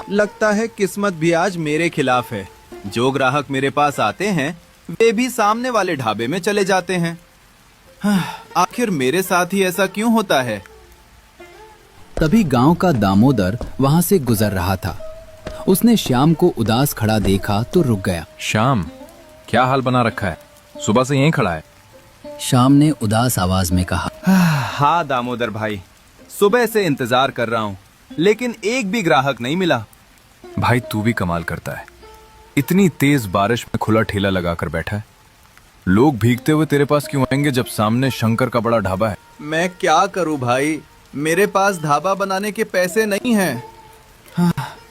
लगता है किस्मत भी आज मेरे खिलाफ है। जो ग्राहक मेरे पास आते हैं वे भी सामने वाले ढाबे में चले जाते हैं। आखिर मेरे साथ ही ऐसा क्यों होता है? तभी गांव का दामोदर वहां से गुजर रहा था। उसने श्याम को उदास खड़ा देखा तो रुक गया। श्याम, क्या हाल बना रखा है? सुबह से यहीं खड़ा है। श्याम ने उदास आवाज में कहा। हाँ दामोदर भाई, सुबह से इंतजार कर रहा हूँ लेकिन एक भी ग्राहक नहीं मिला। भाई तू भी कमाल करता है, इतनी तेज बारिश में खुला ठेला लगाकर बैठा है। लोग भीगते हुए तेरे पास क्यों आएंगे जब सामने शंकर का बड़ा ढाबा है? मैं क्या करूँ भाई, मेरे पास ढाबा बनाने के पैसे नहीं हैं।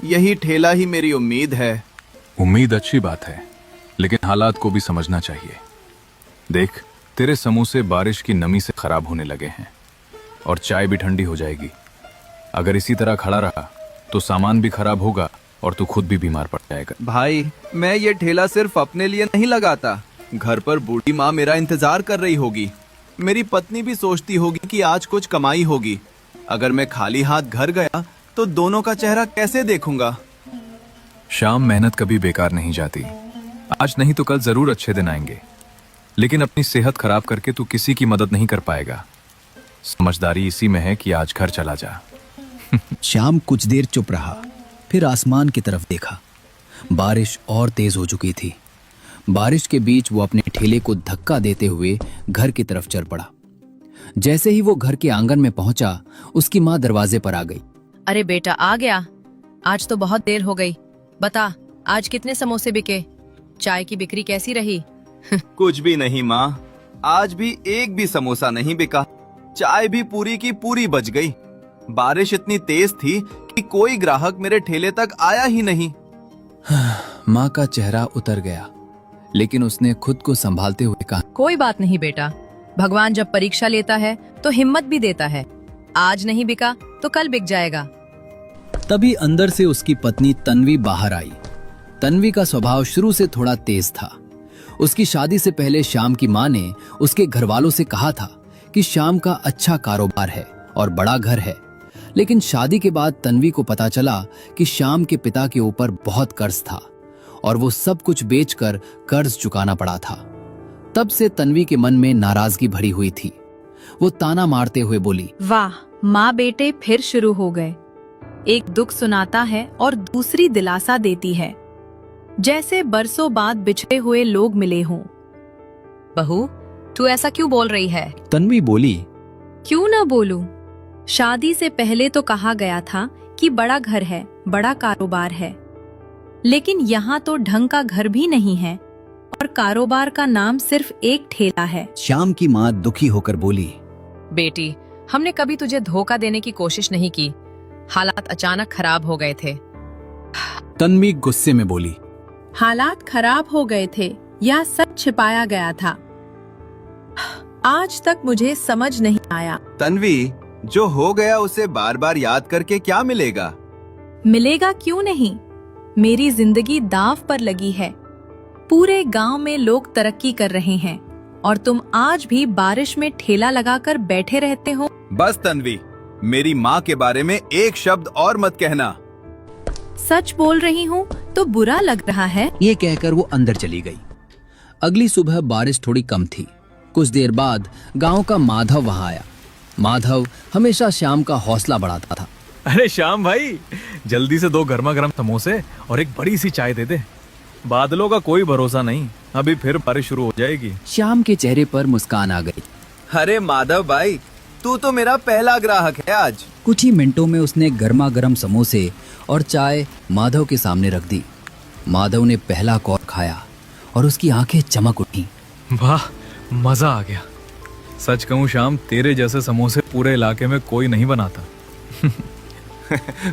यही ठेला ही मेरी उम्मीद है। उम्मीद अच्छी बात है, लेकिन हालात को भी समझना चाहिए। देख, तेरे समोसे बारिश की नमी से खराब होने लगे हैं और चाय भी ठंडी हो जाएगी। अगर इसी तरह खड़ा रहा तो सामान भी खराब होगा और तू खुद भी बीमार पड़ जाएगा। भाई, मैं ये ठेला सिर्फ अपने लिए नहीं लगाता। घर पर बूढ़ी माँ मेरा इंतजार कर रही होगी। मेरी पत्नी भी सोचती होगी कि आज कुछ कमाई होगी। अगर मैं खाली हाथ घर गया तो दोनों का चेहरा कैसे देखूंगा? शाम, मेहनत कभी बेकार नहीं जाती। आज नहीं तो कल जरूर अच्छे दिन आएंगे, लेकिन अपनी सेहत खराब करके तू किसी की मदद नहीं कर पाएगा। समझदारी इसी में है कि आज घर चला जा। श्याम कुछ देर चुप रहा, फिर आसमान की तरफ देखा। बारिश और तेज हो चुकी थी। बारिश के बीच वो अपने ठेले को धक्का देते हुए घर की तरफ चल पड़ा। जैसे ही वो घर के आंगन में पहुंचा, उसकी माँ दरवाजे पर आ गई। अरे बेटा, आ गया? आज तो बहुत देर हो गई। बता, आज कितने समोसे बिके? चाय की बिक्री कैसी रही? कुछ भी नहीं माँ, आज भी एक भी समोसा नहीं बिका। चाय भी पूरी की पूरी बच गई। बारिश इतनी तेज थी कि कोई ग्राहक मेरे ठेले तक आया ही नहीं। माँ का चेहरा उतर गया, लेकिन उसने खुद को संभालते हुए कहा, कोई बात नहीं बेटा, भगवान जब परीक्षा लेता है तो हिम्मत भी देता है। आज नहीं बिका तो कल बिक जाएगा। तभी अंदर से उसकी पत्नी तन्वी बाहर आई। तन्वी का स्वभाव शुरू से थोड़ा तेज था। उसकी शादी से पहले श्याम की माँ ने उसके घर वालों से कहा था कि श्याम का अच्छा कारोबार है और बड़ा घर है, लेकिन शादी के बाद तन्वी को पता चला कि श्याम के पिता के ऊपर बहुत कर्ज था और वो सब कुछ बेचकर कर्ज चुकाना पड़ा था। तब से तन्वी के मन में नाराजगी भरी हुई थी। वो ताना मारते हुए बोली, वाह, माँ बेटे फिर शुरू हो गए। एक दुख सुनाता है और दूसरी दिलासा देती है, जैसे बरसों बाद बिछड़े हुए लोग मिले हों। बहू, तू ऐसा क्यों बोल रही है? तन्वी बोली, क्यों ना बोलूं? शादी से पहले तो कहा गया था कि बड़ा घर है, बड़ा कारोबार है, लेकिन यहाँ तो ढंग का घर भी नहीं है और कारोबार का नाम सिर्फ एक ठेला है। श्याम की माँ दुखी होकर बोली, बेटी, हमने कभी तुझे धोखा देने की कोशिश नहीं की। हालात अचानक खराब हो गए थे। तन्वी गुस्से में बोली, हालात खराब हो गए थे या सच छिपाया गया था? आज तक मुझे समझ नहीं आया। तन्वी, जो हो गया उसे बार बार याद करके क्या मिलेगा? मिलेगा क्यों नहीं? मेरी जिंदगी दांव पर लगी है। पूरे गांव में लोग तरक्की कर रहे हैं और तुम आज भी बारिश में ठेला लगाकर बैठे रहते हो। बस तन्वी, मेरी माँ के बारे में एक शब्द और मत कहना। सच बोल रही हूँ तो बुरा लग रहा है। ये कहकर वो अंदर चली गई। अगली सुबह बारिश थोड़ी कम थी। कुछ देर बाद गांव का माधव वहां आया। माधव हमेशा श्याम का हौसला बढ़ाता था। अरे श्याम भाई, जल्दी से 2 गर्मा गर्म समोसे और एक बड़ी सी चाय दे दे। बादलों का कोई भरोसा नहीं, अभी फिर बारिश शुरू हो जाएगी। श्याम के चेहरे पर मुस्कान आ गई। अरे माधव भाई, तू तो मेरा पहला ग्राहक है आज। कुछ ही मिनटों में उसने गर्मा गर्म समोसे और चाय माधव के सामने रख दी। माधव ने पहला कौर खाया और उसकी आंखें चमक उठी। वाह, मजा आ गया। सच कहूँ श्याम, तेरे जैसे समोसे पूरे इलाके में कोई नहीं बनाता।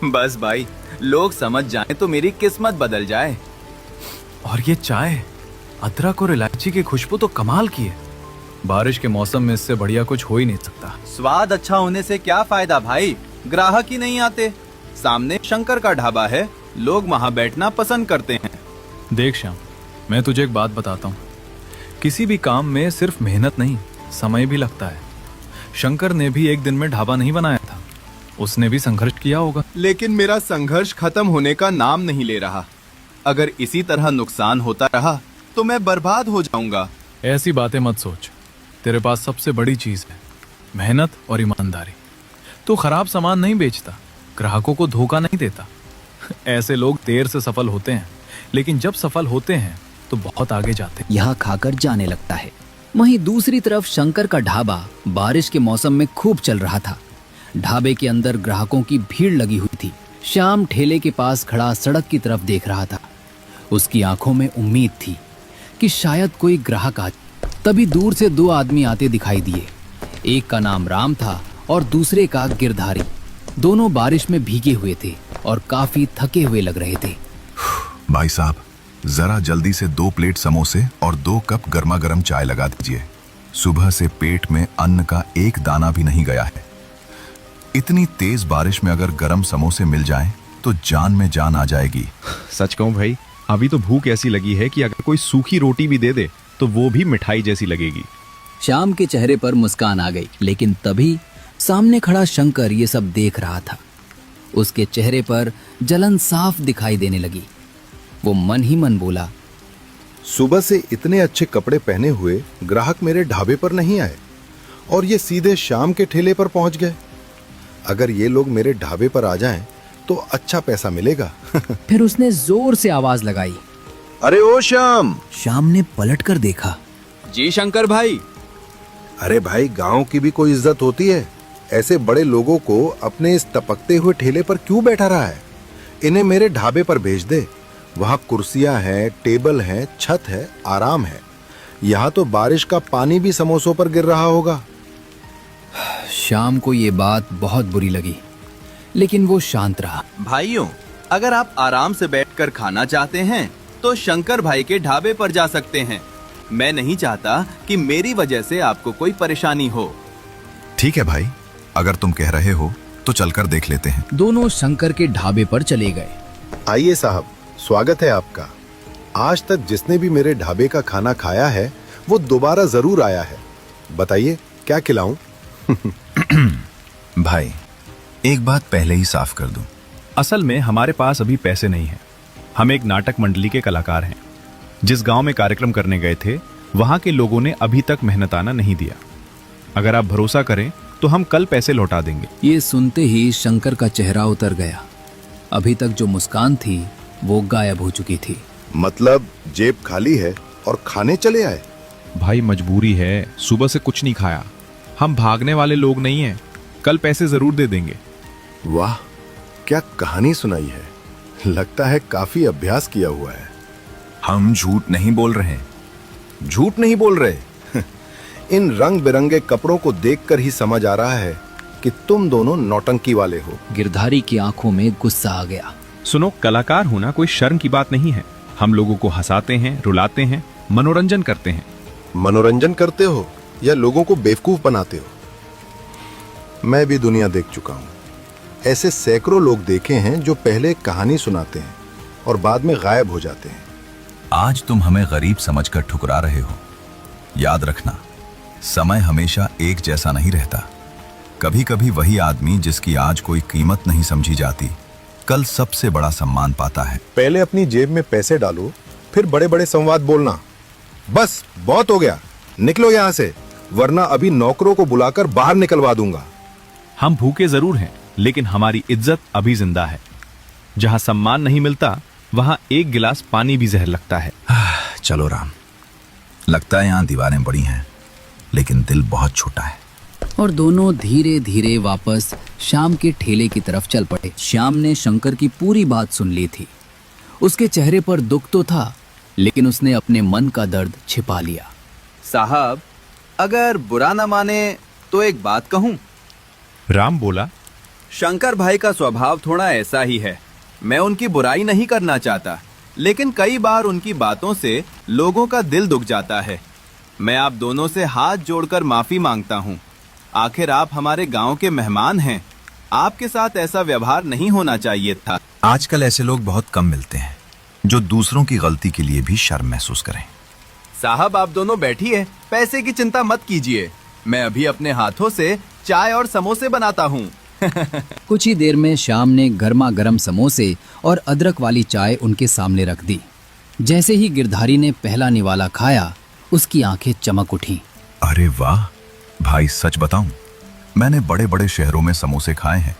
बस भाई, लोग समझ जाएं तो मेरी किस्मत बदल जाए। और ये चाय, अदरक और इलायची की खुशबू तो कमाल की है। बारिश के मौसम में इससे बढ़िया कुछ हो ही नहीं सकता। स्वाद अच्छा होने से क्या फायदा भाई, ग्राहक ही नहीं आते। सामने शंकर का ढाबा है, लोग वहां बैठना पसंद करते हैं। देख श्याम, मैं तुझे एक बात बताता हूँ, किसी भी काम में सिर्फ मेहनत नहीं, समय भी लगता है। शंकर ने भी एक दिन में ढाबा नहीं बनाया था। उसने भी संघर्ष किया होगा। लेकिन मेरा संघर्ष खत्म होने का नाम नहीं ले रहा। अगर इसी तरह नुकसान होता रहा तो मैं बर्बाद हो जाऊंगा। ऐसी बातें मत सोच। तेरे पास सबसे बड़ी चीज है मेहनत और ईमानदारी। तू खराब सामान नहीं बेचता, ग्राहकों को धोखा नहीं देता। ऐसे लोग देर से सफल होते हैं, लेकिन जब सफल होते हैं तो बहुत आगे जाते हैं। यहाँ खाकर जाने लगता है। वहीं दूसरी तरफ शंकर का ढाबा बारिश के मौसम में खूब चल रहा था। ढाबे के अंदर ग्राहकों की भीड़ लगी हुई थी। श्याम ठेले के पास खड़ा सड़क की तरफ देख रहा था। उसकी आंखों में उम्मीद थी कि शायद कोई ग्राहक आ। तभी दूर से दो आदमी आते दिखाई दिए। एक का नाम राम था और दूसरे का गिरधारी। दोनों बारिश में भीगे हुए थे और काफी थके हुए लग रहे थे। भाई साहब, जरा जल्दी से 2 प्लेट समोसे और 2 कप गर्मा गर्म चाय लगा दीजिए। सुबह से पेट में अन्न का एक दाना भी नहीं गया है। इतनी तेज बारिश में अगर गर्म समोसे मिल जाएं तो जान में जान आ जाएगी। सच कहूं भाई, अभी तो भूख ऐसी लगी है कि अगर कोई सूखी रोटी भी दे दे तो वो भी मिठाई जैसी लगेगी। श्याम के चेहरे पर मुस्कान आ गई, लेकिन तभी सामने खड़ा शंकर ये सब देख रहा था। उसके चेहरे पर जलन साफ दिखाई देने लगी। वो मन ही मन बोला, सुबह से इतने अच्छे कपड़े पहने हुए ग्राहक मेरे ढाबे पर नहीं आए और ये सीधे शाम के ठेले पर पहुंच गए। अगर ये लोग मेरे ढाबे पर आ जाएं तो अच्छा पैसा मिलेगा। फिर उसने जोर से आवाज लगाई। अरे ओ श्याम! श्याम ने पलटकर देखा। जी शंकर भाई। अरे भाई, गांव की भी कोई इज्जत होती है। ऐसे बड़े लोगों को अपने इस टपकते हुए ठेले पर क्यों बैठा रहा है? इन्हें मेरे ढाबे पर भेज दे। वहां कुर्सियां हैं, टेबल हैं, छत है, आराम है। यहाँ तो बारिश का पानी भी समोसों पर गिर रहा होगा। श्याम को ये बात बहुत बुरी लगी, लेकिन वो शांत रहा। भाइयों, अगर आप आराम से बैठकर खाना चाहते हैं तो शंकर भाई के ढाबे पर जा सकते हैं। मैं नहीं चाहता कि मेरी वजह से आपको कोई परेशानी हो। ठीक है भाई, अगर तुम कह रहे हो तो चलकर देख लेते हैं। दोनों शंकर के ढाबे पर चले गए। आइए साहब, स्वागत है आपका। आज तक जिसने भी मेरे ढाबे का खाना खाया है वो दोबारा जरूर आया है। बताइए क्या खिलाऊं? भाई, एक बात पहले ही साफ कर दूं। असल में हमारे पास अभी पैसे नहीं हैं। हम एक नाटक मंडली के कलाकार हैं। जिस गांव में कार्यक्रम करने गए थे वहां के लोगों ने अभी तक मेहनताना नहीं दिया। अगर आप भरोसा करें तो हम कल पैसे लौटा देंगे। ये सुनते ही शंकर का चेहरा उतर गया। अभी तक जो मुस्कान थी वो गायब हो चुकी थी। मतलब जेब खाली है और खाने चले आए? भाई मजबूरी है, सुबह से कुछ नहीं खाया। हम भागने वाले लोग नहीं हैं। कल पैसे जरूर दे देंगे। वाह, क्या कहानी सुनाई है। लगता है काफी अभ्यास किया हुआ है। हम झूठ नहीं बोल रहे। झूठ नहीं बोल रहे। इन रंग बिरंगे कपड़ों को देखकर ही समझ आ रहा है कि तुम दोनों नौटंकी वाले हो। गिरधारी की आंखों में गुस्सा आ गया। सुनो, कलाकार होना कोई शर्म की बात नहीं है। हम लोगों को हंसाते हैं, रुलाते हैं, मनोरंजन करते हैं। मनोरंजन करते हो या लोगों को बेवकूफ बनाते हो? मैं भी दुनिया देख चुका हूं। ऐसे सैकड़ों लोग देखे हैं जो पहले कहानी सुनाते हैं और बाद में गायब हो जाते हैं। आज तुम हमें गरीब समझकर ठुकरा रहे हो। याद रखना, समय हमेशा एक जैसा नहीं रहता। कभी कभी वही आदमी जिसकी आज कोई कीमत नहीं समझी जाती, कल सबसे बड़ा सम्मान पाता है। पहले अपनी जेब में पैसे डालो, फिर बड़े बड़े संवाद बोलना। बस बहुत हो गया, निकलो यहां से, वरना अभी नौकरों को बुलाकर बाहर निकलवा दूंगा। हम भूखे जरूर हैं, लेकिन हमारी इज्जत अभी जिंदा है। जहां सम्मान नहीं मिलता वहां एक गिलास पानी भी जहर लगता है। चलो राम, लगता है यहाँ दीवारें बड़ी हैं, लेकिन दिल बहुत छोटा है। और दोनों धीरे धीरे वापस श्याम के ठेले की तरफ चल पड़े। श्याम ने शंकर की पूरी बात सुन ली थी। उसके चेहरे पर दुख तो था, लेकिन उसने अपने मन का दर्द छिपा लिया। साहब, अगर बुरा न माने तो एक बात कहूं? राम बोला, शंकर भाई का स्वभाव थोड़ा ऐसा ही है। मैं उनकी बुराई नहीं करना चाहता, लेकिन कई बार उनकी बातों से लोगों का दिल दुख जाता है। मैं आप दोनों से हाथ जोड़कर माफी मांगता हूं। आखिर आप हमारे गांव के मेहमान हैं। आपके साथ ऐसा व्यवहार नहीं होना चाहिए था। आजकल ऐसे लोग बहुत कम मिलते हैं जो दूसरों की गलती के लिए भी शर्म महसूस करें। साहब, आप दोनों बैठिए, पैसे की चिंता मत कीजिए। मैं अभी अपने हाथों से चाय और समोसे बनाता हूँ। कुछ ही देर में श्याम ने गर्मा गर्म समोसे और अदरक वाली चाय उनके सामने रख दी। जैसे ही गिरधारी ने पहला निवाला खाया, उसकी आंखें चमक उठी। अरे वाह भाई, सच बताऊं, मैंने बड़े बड़े शहरों में समोसे खाए हैं,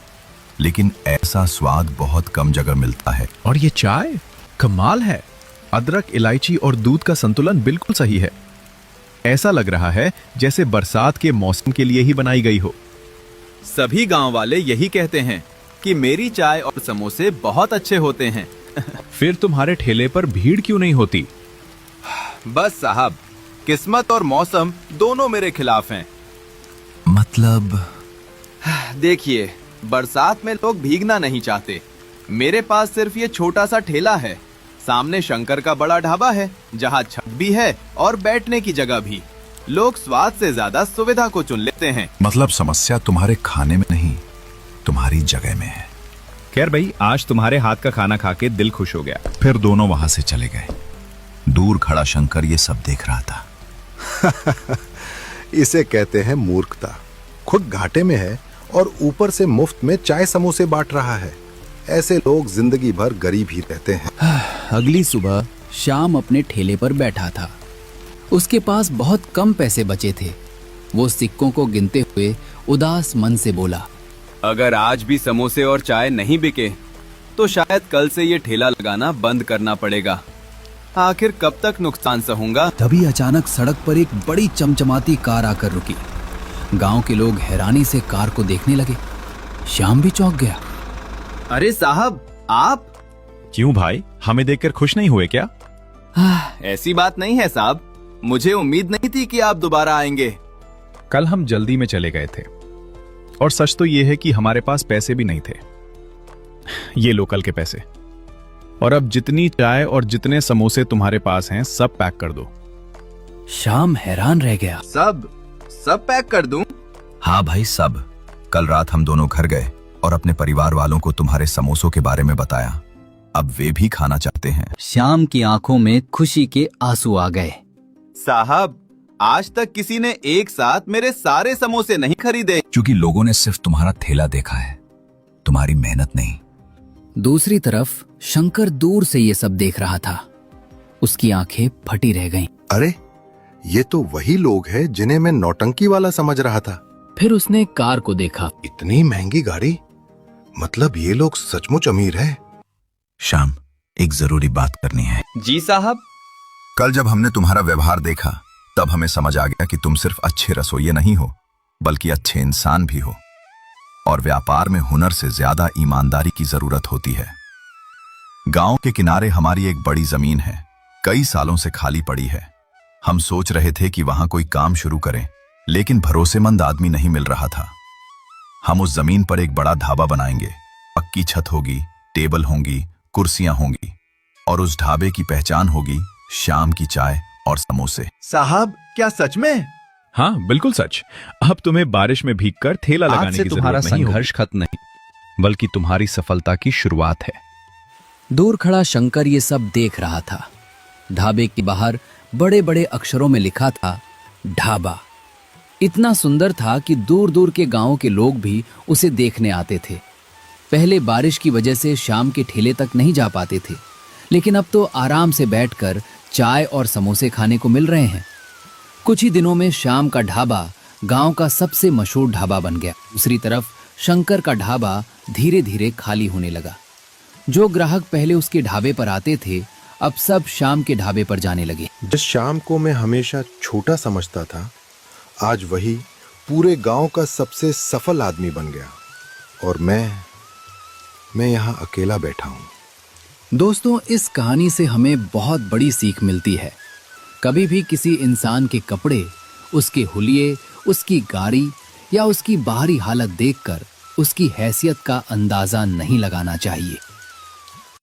लेकिन ऐसा स्वाद बहुत कम जगह मिलता है। और ये चाय कमाल है। अदरक, इलायची और दूध का संतुलन बिल्कुल सही है। ऐसा लग रहा है जैसे बरसात के मौसम के लिए ही बनाई गई हो। सभी गांव वाले यही कहते हैं कि मेरी चाय और समोसे बहुत अच्छे होते हैं। फिर तुम्हारे ठेले पर भीड़ क्यों नहीं होती? बस साहब, किस्मत और मौसम दोनों मेरे खिलाफ हैं। मतलब? देखिए, बरसात में लोग भीगना नहीं चाहते। मेरे पास सिर्फ ये छोटा सा ठेला है। सामने शंकर का बड़ा ढाबा है, जहाँ छत भी है और बैठने की जगह भी। लोग स्वाद से ज्यादा सुविधा को चुन लेते हैं। मतलब समस्या तुम्हारे खाने में नहीं, तुम्हारी जगह में है। खैर भाई, आज तुम्हारे हाथ का खाना खा के दिल खुश हो गया। फिर दोनों वहां से चले गए। दूर खड़ा शंकर ये सब देख रहा था। इसे कहते हैं मूर्खता। खुद घाटे में है और ऊपर से मुफ्त में चाय समोसे बांट रहा है। ऐसे लोग जिंदगी भर गरीब ही रहते हैं। अगली सुबह श्याम अपने ठेले पर बैठा था। उसके पास बहुत कम पैसे बचे थे। वो सिक्कों को गिनते हुए उदास मन से बोला, अगर आज भी समोसे और चाय नहीं बिके तो शायद कल से ये ठेला लगाना बंद करना पड़ेगा। आखिर कब तक नुकसान सहूंगा। तभी अचानक सड़क पर एक बड़ी चमचमाती कार आकर रुकी। गांव के लोग हैरानी से कार को देखने लगे। श्याम भी चौंक गया। अरे साहब, आप? क्यों भाई, हमें देखकर खुश नहीं हुए क्या? ऐसी बात नहीं है साहब, मुझे उम्मीद नहीं थी कि आप दोबारा आएंगे। कल हम जल्दी में चले गए थे और सच तो ये है कि हमारे पास पैसे भी नहीं थे। ये लोकल के पैसे। और अब जितनी चाय और जितने समोसे तुम्हारे पास हैं सब पैक कर दो। श्याम हैरान रह गया। सब पैक कर दूं? हाँ भाई, सब। कल रात हम दोनों घर गए और अपने परिवार वालों को तुम्हारे समोसों के बारे में बताया। अब वे भी खाना चाहते हैं। श्याम की आंखों में खुशी के आंसू आ गए। साहब, आज तक किसी ने एक साथ मेरे सारे समोसे नहीं खरीदे। क्योंकि लोगों ने सिर्फ तुम्हारा ठेला देखा है, तुम्हारी मेहनत नहीं। दूसरी तरफ शंकर दूर से ये सब देख रहा था। उसकी आंखें फटी रह गईं। अरे, ये तो वही लोग हैं जिन्हें मैं नौटंकी वाला समझ रहा था। फिर उसने कार को देखा। इतनी महंगी गाड़ी, मतलब ये लोग सचमुच अमीर है। श्याम, एक जरूरी बात करनी है। जी साहब। कल जब हमने तुम्हारा व्यवहार देखा, तब हमें समझ आ गया कि तुम सिर्फ अच्छे रसोइये नहीं हो, बल्कि अच्छे इंसान भी हो। और व्यापार में हुनर से ज्यादा ईमानदारी की जरूरत होती है। गांव के किनारे हमारी एक बड़ी जमीन है, कई सालों से खाली पड़ी है। हम सोच रहे थे कि वहां कोई काम शुरू करें, लेकिन भरोसेमंद आदमी नहीं मिल रहा था। हम उस जमीन पर एक बड़ा ढाबा बनाएंगे। पक्की छत होगी, टेबल होंगी, कुर्सियां होंगी, और उस ढाबे की पहचान होगी श्याम की चाय और समोसे। साहब, क्या सच में? हाँ, बिल्कुल सच। अब तुम्हें बारिश में भीगकर ठेला लगाने की तुम्हारा जरूरत नहीं होगी। संघर्ष खत्म नहीं, बल्कि तुम्हारी सफलता की शुरुआत है। दूर खड़ा शंकर ये सब देख रहा था। ढाबे के बाहर बड़े बड़े अक्षरों में लिखा था, ढाबा। इतना सुंदर था कि दूर दूर के गांवों के लोग भी उसे देखने आते थे। पहले बारिश की वजह से शाम के ठेले तक नहीं जा पाते थे, लेकिन अब तो आराम से बैठकर चाय और समोसे खाने को मिल रहे हैं। कुछ ही दिनों में शाम का ढाबा गांव का सबसे मशहूर ढाबा बन गया। दूसरी तरफ शंकर का ढाबा धीरे धीरे खाली होने लगा। जो ग्राहक पहले उसके ढाबे पर आते थे, अब सब शाम के ढाबे पर जाने लगे। जिस शाम को मैं हमेशा छोटा समझता था, आज वही पूरे गांव का सबसे सफल आदमी बन गया। और मैं यहाँ अकेला बैठा हूँ। दोस्तों, इस कहानी से हमें बहुत बड़ी सीख मिलती है। कभी भी किसी इंसान के कपड़े, उसके हुलिये, उसकी गाड़ी या उसकी बाहरी हालत देखकर उसकी हैसियत का अंदाजा नहीं लगाना चाहिए।